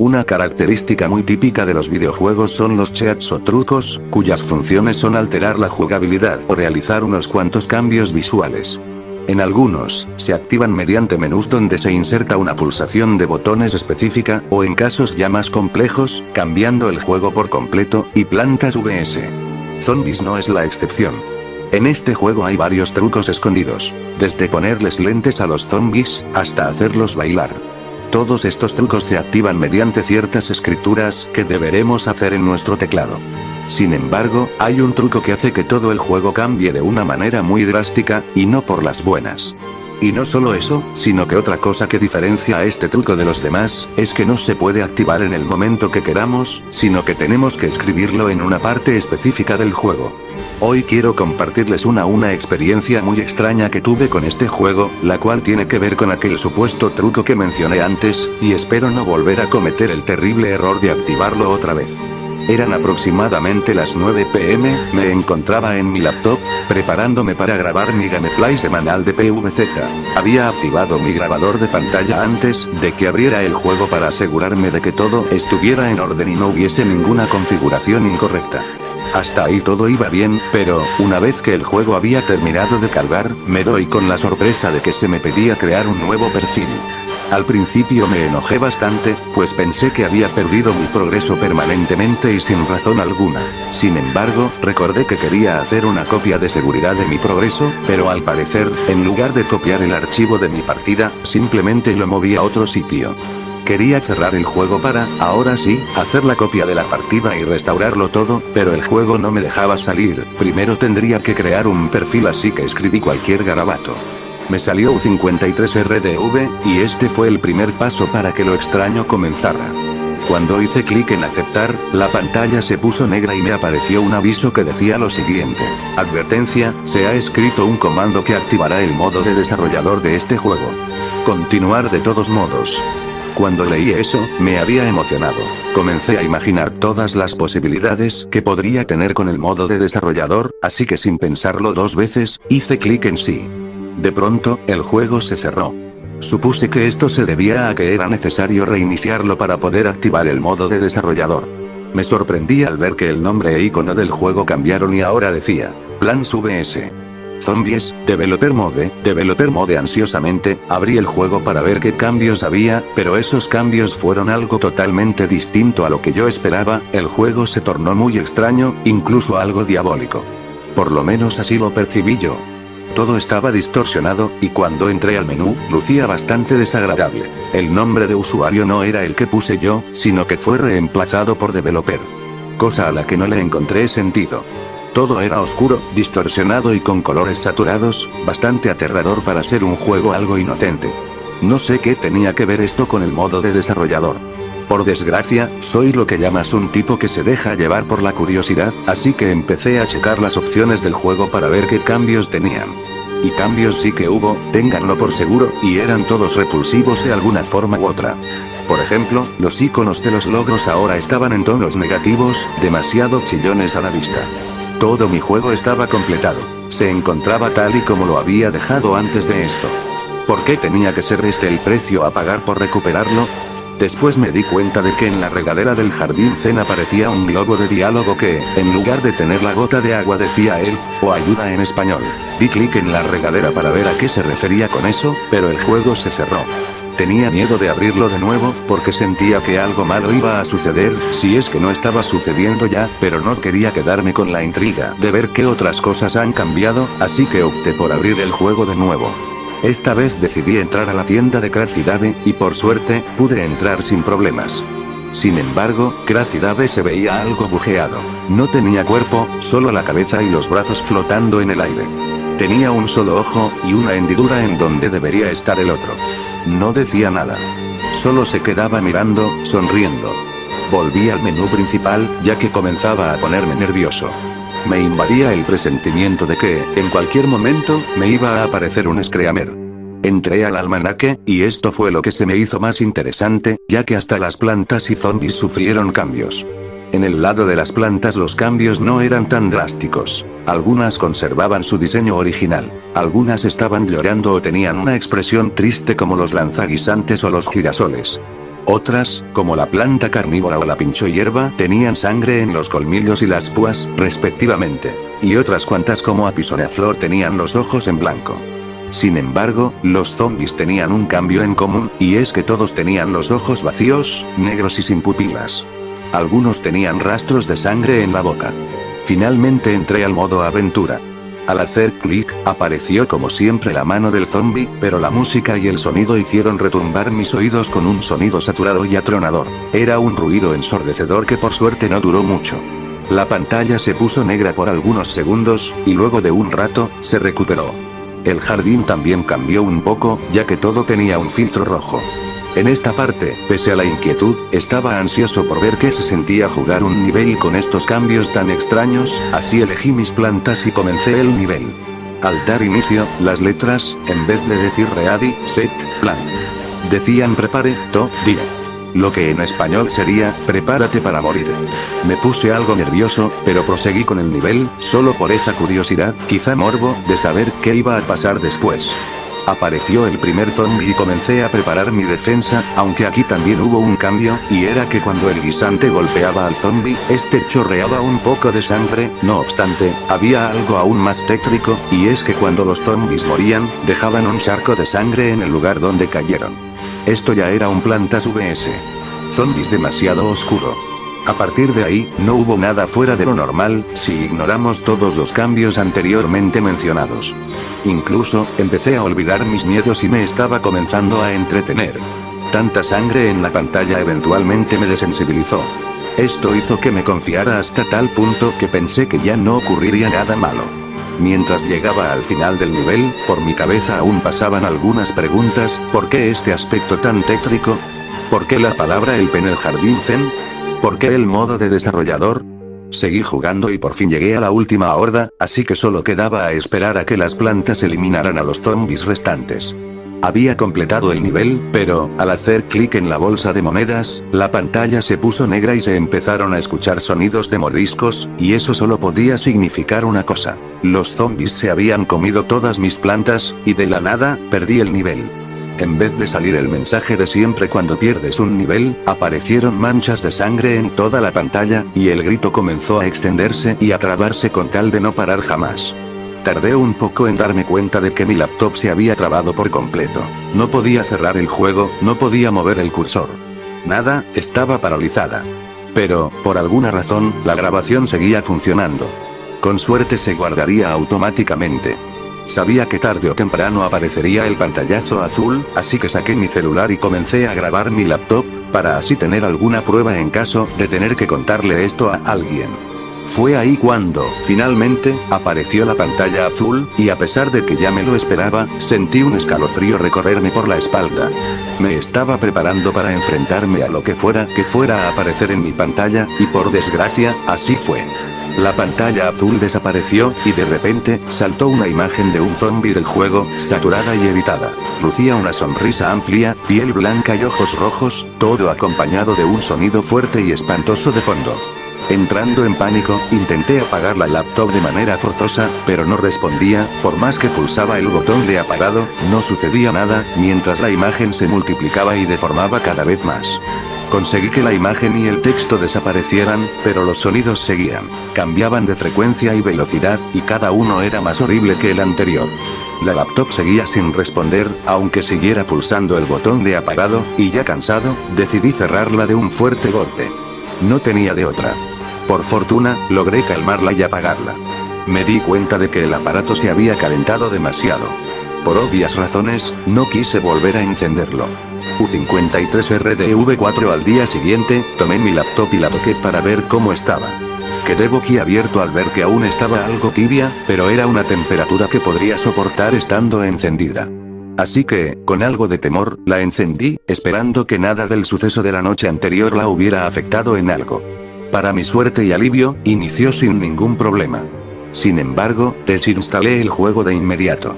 Una característica muy típica de los videojuegos son los cheats o trucos, cuyas funciones son alterar la jugabilidad o realizar unos cuantos cambios visuales. En algunos, se activan mediante menús donde se inserta una pulsación de botones específica, o en casos ya más complejos, cambiando el juego por completo, y Plantas vs. Zombies no es la excepción. En este juego hay varios trucos escondidos, desde ponerles lentes a los zombies, hasta hacerlos bailar. Todos estos trucos se activan mediante ciertas escrituras que deberemos hacer en nuestro teclado. Sin embargo, hay un truco que hace que todo el juego cambie de una manera muy drástica, y no por las buenas. Y no solo eso, sino que otra cosa que diferencia a este truco de los demás, es que no se puede activar en el momento que queramos, sino que tenemos que escribirlo en una parte específica del juego. Hoy quiero compartirles una experiencia muy extraña que tuve con este juego, la cual tiene que ver con aquel supuesto truco que mencioné antes, y espero no volver a cometer el terrible error de activarlo otra vez. Eran aproximadamente las 9 p.m, me encontraba en mi laptop, preparándome para grabar mi gameplay semanal de PvZ. Había activado mi grabador de pantalla antes de que abriera el juego para asegurarme de que todo estuviera en orden y no hubiese ninguna configuración incorrecta. Hasta ahí todo iba bien, pero, una vez que el juego había terminado de cargar, me doy con la sorpresa de que se me pedía crear un nuevo perfil. Al principio me enojé bastante, pues pensé que había perdido mi progreso permanentemente y sin razón alguna. Sin embargo, recordé que quería hacer una copia de seguridad de mi progreso, pero al parecer, en lugar de copiar el archivo de mi partida, simplemente lo moví a otro sitio. Quería cerrar el juego para, ahora sí, hacer la copia de la partida y restaurarlo todo, pero el juego no me dejaba salir. Primero tendría que crear un perfil, así que escribí cualquier garabato. Me salió U53RDV, y este fue el primer paso para que lo extraño comenzara. Cuando hice clic en aceptar, la pantalla se puso negra y me apareció un aviso que decía lo siguiente: advertencia, se ha escrito un comando que activará el modo de desarrollador de este juego. Continuar de todos modos. Cuando leí eso, me había emocionado. Comencé a imaginar todas las posibilidades que podría tener con el modo de desarrollador, así que sin pensarlo dos veces, hice clic en sí. De pronto, el juego se cerró. Supuse que esto se debía a que era necesario reiniciarlo para poder activar el modo de desarrollador. Me sorprendí al ver que el nombre e icono del juego cambiaron y ahora decía, Plants vs. Zombies, Developer Mode. Ansiosamente, abrí el juego para ver qué cambios había, pero esos cambios fueron algo totalmente distinto a lo que yo esperaba. El juego se tornó muy extraño, incluso algo diabólico. Por lo menos así lo percibí yo. Todo estaba distorsionado, y cuando entré al menú, lucía bastante desagradable. El nombre de usuario no era el que puse yo, sino que fue reemplazado por Developer. Cosa a la que no le encontré sentido. Todo era oscuro, distorsionado y con colores saturados, bastante aterrador para ser un juego algo inocente. No sé qué tenía que ver esto con el modo de desarrollador. Por desgracia, soy lo que llamas un tipo que se deja llevar por la curiosidad, así que empecé a checar las opciones del juego para ver qué cambios tenían. Y cambios sí que hubo, ténganlo por seguro, y eran todos repulsivos de alguna forma u otra. Por ejemplo, los iconos de los logros ahora estaban en tonos negativos, demasiado chillones a la vista. Todo mi juego estaba completado. Se encontraba tal y como lo había dejado antes de esto. ¿Por qué tenía que ser este el precio a pagar por recuperarlo? Después me di cuenta de que en la regadera del jardín zen aparecía un globo de diálogo que, en lugar de tener la gota de agua decía help, o ayuda en español. Di clic en la regadera para ver a qué se refería con eso, pero el juego se cerró. Tenía miedo de abrirlo de nuevo, porque sentía que algo malo iba a suceder, si es que no estaba sucediendo ya, pero no quería quedarme con la intriga de ver qué otras cosas han cambiado, así que opté por abrir el juego de nuevo. Esta vez decidí entrar a la tienda de Crazy, y por suerte, pude entrar sin problemas. Sin embargo, Crazy se veía algo bujeado. No tenía cuerpo, solo la cabeza y los brazos flotando en el aire. Tenía un solo ojo, y una hendidura en donde debería estar el otro. No decía nada. Solo se quedaba mirando, sonriendo. Volví al menú principal, ya que comenzaba a ponerme nervioso. Me invadía el presentimiento de que, en cualquier momento, me iba a aparecer un Screamer. Entré al almanaque, y esto fue lo que se me hizo más interesante, ya que hasta las plantas y zombies sufrieron cambios. En el lado de las plantas los cambios no eran tan drásticos. Algunas conservaban su diseño original. Algunas estaban llorando o tenían una expresión triste como los lanzaguisantes o los girasoles. Otras, como la planta carnívora o la pincho hierba, tenían sangre en los colmillos y las púas, respectivamente. Y otras cuantas como Apisoraflor tenían los ojos en blanco. Sin embargo, los zombies tenían un cambio en común, y es que todos tenían los ojos vacíos, negros y sin pupilas. Algunos tenían rastros de sangre en la boca. Finalmente entré al modo aventura. Al hacer clic, apareció como siempre la mano del zombie, pero la música y el sonido hicieron retumbar mis oídos con un sonido saturado y atronador. Era un ruido ensordecedor que por suerte no duró mucho. La pantalla se puso negra por algunos segundos, y luego de un rato, se recuperó. El jardín también cambió un poco, ya que todo tenía un filtro rojo. En esta parte, pese a la inquietud, estaba ansioso por ver qué se sentía jugar un nivel con estos cambios tan extraños, así elegí mis plantas y comencé el nivel. Al dar inicio, las letras, en vez de decir ready, set, plan, decían prepare, to, die. Lo que en español sería, prepárate para morir. Me puse algo nervioso, pero proseguí con el nivel, solo por esa curiosidad, quizá morbo, de saber qué iba a pasar después. Apareció el primer zombie y comencé a preparar mi defensa, aunque aquí también hubo un cambio, y era que cuando el guisante golpeaba al zombie, este chorreaba un poco de sangre. No obstante, había algo aún más tétrico, y es que cuando los zombies morían, dejaban un charco de sangre en el lugar donde cayeron. Esto ya era un Plantas vs. Zombies demasiado oscuro. A partir de ahí, no hubo nada fuera de lo normal, si ignoramos todos los cambios anteriormente mencionados. Incluso, empecé a olvidar mis miedos y me estaba comenzando a entretener. Tanta sangre en la pantalla eventualmente me desensibilizó. Esto hizo que me confiara hasta tal punto que pensé que ya no ocurriría nada malo. Mientras llegaba al final del nivel, por mi cabeza aún pasaban algunas preguntas: ¿por qué este aspecto tan tétrico? ¿Por qué la palabra el en el jardín zen? ¿Por qué el modo de desarrollador? Seguí jugando y por fin llegué a la última horda, así que solo quedaba a esperar a que las plantas eliminaran a los zombies restantes. Había completado el nivel, pero, al hacer clic en la bolsa de monedas, la pantalla se puso negra y se empezaron a escuchar sonidos de mordiscos, y eso solo podía significar una cosa: los zombies se habían comido todas mis plantas, y de la nada, perdí el nivel. En vez de salir el mensaje de siempre cuando pierdes un nivel, aparecieron manchas de sangre en toda la pantalla, y el grito comenzó a extenderse y a trabarse con tal de no parar jamás. Tardé un poco en darme cuenta de que mi laptop se había trabado por completo. No podía cerrar el juego, no podía mover el cursor. Nada, estaba paralizada. Pero, por alguna razón, la grabación seguía funcionando. Con suerte se guardaría automáticamente. Sabía que tarde o temprano aparecería el pantallazo azul, así que saqué mi celular y comencé a grabar mi laptop, para así tener alguna prueba en caso de tener que contarle esto a alguien. Fue ahí cuando, finalmente, apareció la pantalla azul, y a pesar de que ya me lo esperaba, sentí un escalofrío recorrerme por la espalda. Me estaba preparando para enfrentarme a lo que fuera a aparecer en mi pantalla, y por desgracia, así fue. La pantalla azul desapareció, y de repente, saltó una imagen de un zombie del juego, saturada y editada. Lucía una sonrisa amplia, piel blanca y ojos rojos, todo acompañado de un sonido fuerte y espantoso de fondo. Entrando en pánico, intenté apagar la laptop de manera forzosa, pero no respondía. Por más que pulsaba el botón de apagado, no sucedía nada, mientras la imagen se multiplicaba y deformaba cada vez más. Conseguí que la imagen y el texto desaparecieran, pero los sonidos seguían. Cambiaban de frecuencia y velocidad, y cada uno era más horrible que el anterior. La laptop seguía sin responder, aunque siguiera pulsando el botón de apagado, y ya cansado, decidí cerrarla de un fuerte golpe. No tenía de otra. Por fortuna, logré calmarla y apagarla. Me di cuenta de que el aparato se había calentado demasiado. Por obvias razones, no quise volver a encenderlo. U53RDV4 Al día siguiente, tomé mi laptop y la toqué para ver cómo estaba. Quedé boquiabierto al ver que aún estaba algo tibia, pero era una temperatura que podría soportar estando encendida. Así que, con algo de temor, la encendí, esperando que nada del suceso de la noche anterior la hubiera afectado en algo. Para mi suerte y alivio, inició sin ningún problema. Sin embargo, desinstalé el juego de inmediato.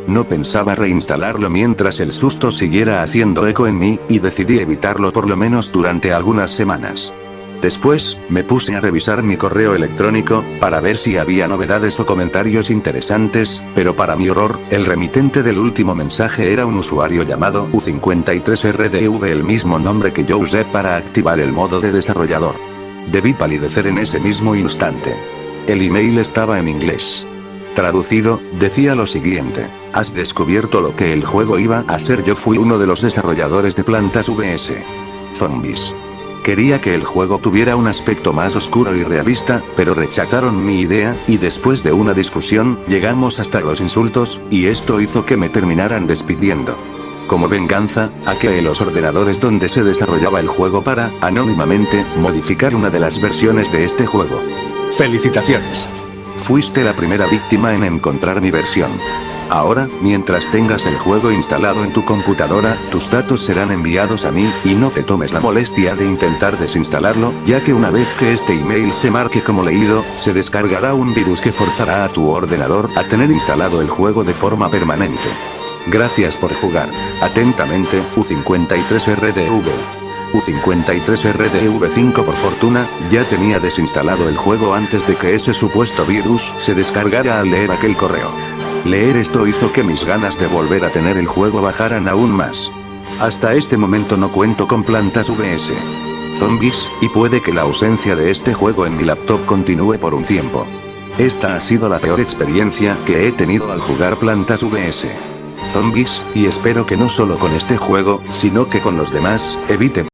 No pensaba reinstalarlo mientras el susto siguiera haciendo eco en mí, y decidí evitarlo por lo menos durante algunas semanas. Después, me puse a revisar mi correo electrónico, para ver si había novedades o comentarios interesantes, pero para mi horror, el remitente del último mensaje era un usuario llamado U53RDV, el mismo nombre que yo usé para activar el modo de desarrollador. Debí palidecer en ese mismo instante. El email estaba en inglés. Traducido, decía lo siguiente: has descubierto lo que el juego iba a ser. Yo fui uno de los desarrolladores de Plantas vs Zombies. Quería que el juego tuviera un aspecto más oscuro y realista, pero rechazaron mi idea, y después de una discusión, llegamos hasta los insultos, y esto hizo que me terminaran despidiendo. Como venganza, hackeé los ordenadores donde se desarrollaba el juego para, anónimamente, modificar una de las versiones de este juego. ¡Felicitaciones! Fuiste la primera víctima en encontrar mi versión. Ahora, mientras tengas el juego instalado en tu computadora, tus datos serán enviados a mí, y no te tomes la molestia de intentar desinstalarlo, ya que una vez que este email se marque como leído, se descargará un virus que forzará a tu ordenador a tener instalado el juego de forma permanente. Gracias por jugar. Atentamente, U53RDV. U53RDV5. Por fortuna, ya tenía desinstalado el juego antes de que ese supuesto virus se descargara al leer aquel correo. Leer esto hizo que mis ganas de volver a tener el juego bajaran aún más. Hasta este momento no cuento con Plantas vs Zombies, y puede que la ausencia de este juego en mi laptop continúe por un tiempo. Esta ha sido la peor experiencia que he tenido al jugar Plantas vs Zombies, y espero que no solo con este juego, sino que con los demás, evite